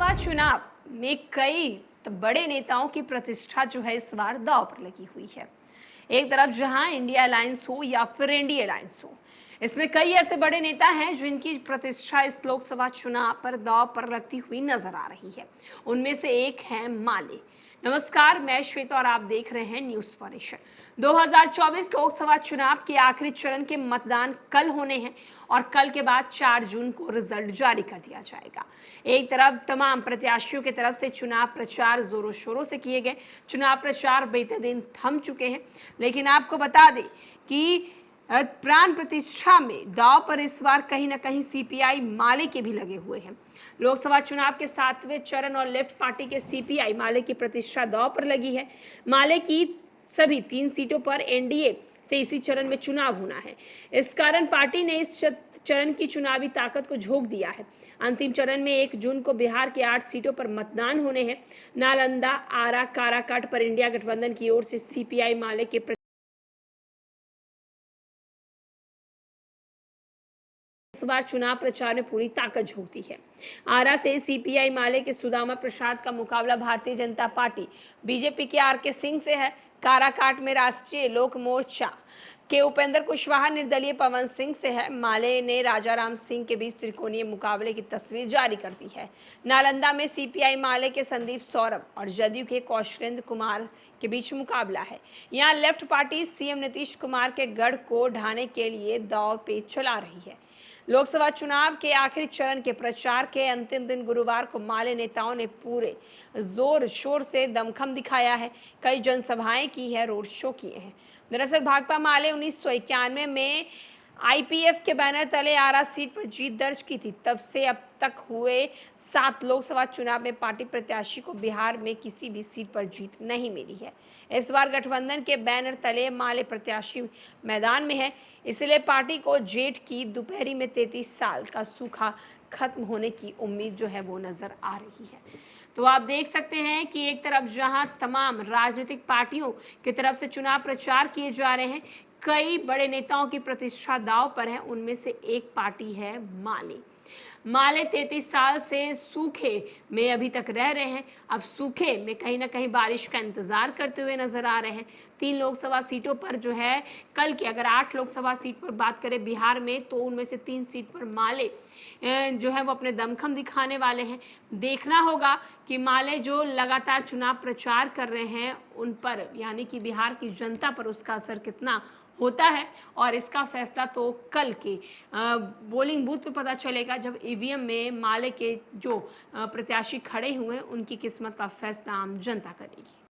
लोकसभा चुनाव में कई बड़े नेताओं की प्रतिष्ठा जो है इस बार दांव पर लगी हुई है। एक तरफ जहां इंडिया अलायंस हो या फिर एनडीए अलायंस हो, इसमें कई ऐसे बड़े नेता हैं जिनकी प्रतिष्ठा इस लोकसभा चुनाव पर दांव पर लगती हुई नजर आ रही है। उनमें से एक है माले। नमस्कार, मैं श्वेता और आप देख रहे हैं न्यूज फॉर नेशन। 2024 लोकसभा चुनाव के आखिरी चरण के मतदान कल होने हैं और कल के बाद 4 जून को रिजल्ट जारी कर दिया जाएगा। एक तरफ तमाम प्रत्याशियों की तरफ से चुनाव प्रचार जोरों शोरों से किए गए। चुनाव प्रचार बेतरतीब थम चुके हैं, लेकिन आपको बता दें कि प्राण प्रतिष्ठा में दांव पर इस बार कहीं ना कहीं सीपीआई माले के भी लगे हुए हैं। लोकसभा चुनाव के 7वें चरण और लेफ्ट पार्टी के सीपीआई माले की प्रतिष्ठा दांव पर लगी है। माले की सभी 3 सीटों पर एनडीए से इसी चरण में चुनाव होना है। इस कारण पार्टी ने इस चरण की चुनावी ताकत को झोंक दिया है। अंतिम चरण में 1 जून को बिहार के 8 सीटों पर मतदान होने हैं। नालंदा, आरा, काराकाट पर इंडिया गठबंधन की ओर से सीपीआई माले के इस बार चुनाव प्रचार में पूरी ताकत झोंकती है। आरा से सीपीआई माले के सुदामा प्रसाद का मुकाबला भारतीय जनता पार्टी बीजेपी के आर के सिंह से है। काराकाट में राष्ट्रीय लोक मोर्चा के उपेंद्र कुशवाहा निर्दलीय पवन सिंह से है। माले ने राजाराम सिंह के बीच त्रिकोणीय मुकाबले की तस्वीर जारी कर दी है। नालंदा में सीपीआई माले के संदीप सौरभ और जदयू के कौशलेंद्र कुमार के बीच मुकाबला है। यहाँ left party CM Nitish Kumar के गढ़ को ढाने के लिए दांव पेच चला रही है। लोकसभा चुनाव के आखिरी चरण के प्रचार के अंतिम दिन गुरुवार को माले नेताओं ने पूरे जोर शोर से दमखम दिखाया है। कई जनसभाएं की है, रोड शो किए हैं। दरअसल भाकपा माले 1991 में आईपीएफ के बैनर तले आरा सीट पर जीत दर्ज की थी। तब से अब तक हुए 7 लोकसभा चुनाव में पार्टी प्रत्याशी को बिहार में किसी भी सीट पर जीत नहीं मिली है। इस बार गठबंधन के बैनर तले माले प्रत्याशी मैदान में है, इसलिए पार्टी को जेठ की दोपहरी में 33 साल का सूखा खत्म होने की उम्मीद जो है वो नजर आ रही है। तो आप देख सकते हैं कि एक तरफ जहां तमाम राजनीतिक पार्टियों की तरफ से चुनाव प्रचार किए जा रहे हैं, कई बड़े नेताओं की प्रतिष्ठा दांव पर है। उनमें से एक पार्टी है माले। माले 33 साल से सूखे में अभी तक रह रहे हैं। अब सूखे में कहीं ना कहीं बारिश का इंतजार करते हुए नजर आ रहे हैं। 3 लोकसभा सीटों पर जो है कल की अगर 8 लोकसभा सीट पर बात करें बिहार में, तो उनमें से 3 सीट पर माले जो है वो अपने दमखम दिखाने वाले हैं। देखना होगा कि माले जो लगातार चुनाव प्रचार कर रहे हैं उन पर, यानी कि बिहार की जनता पर उसका असर कितना होता है, और इसका फैसला तो कल के पोलिंग बूथ पे पता चलेगा, जब ईवीएम में माले के जो प्रत्याशी खड़े हुए हैं उनकी किस्मत का फैसला आम जनता करेगी।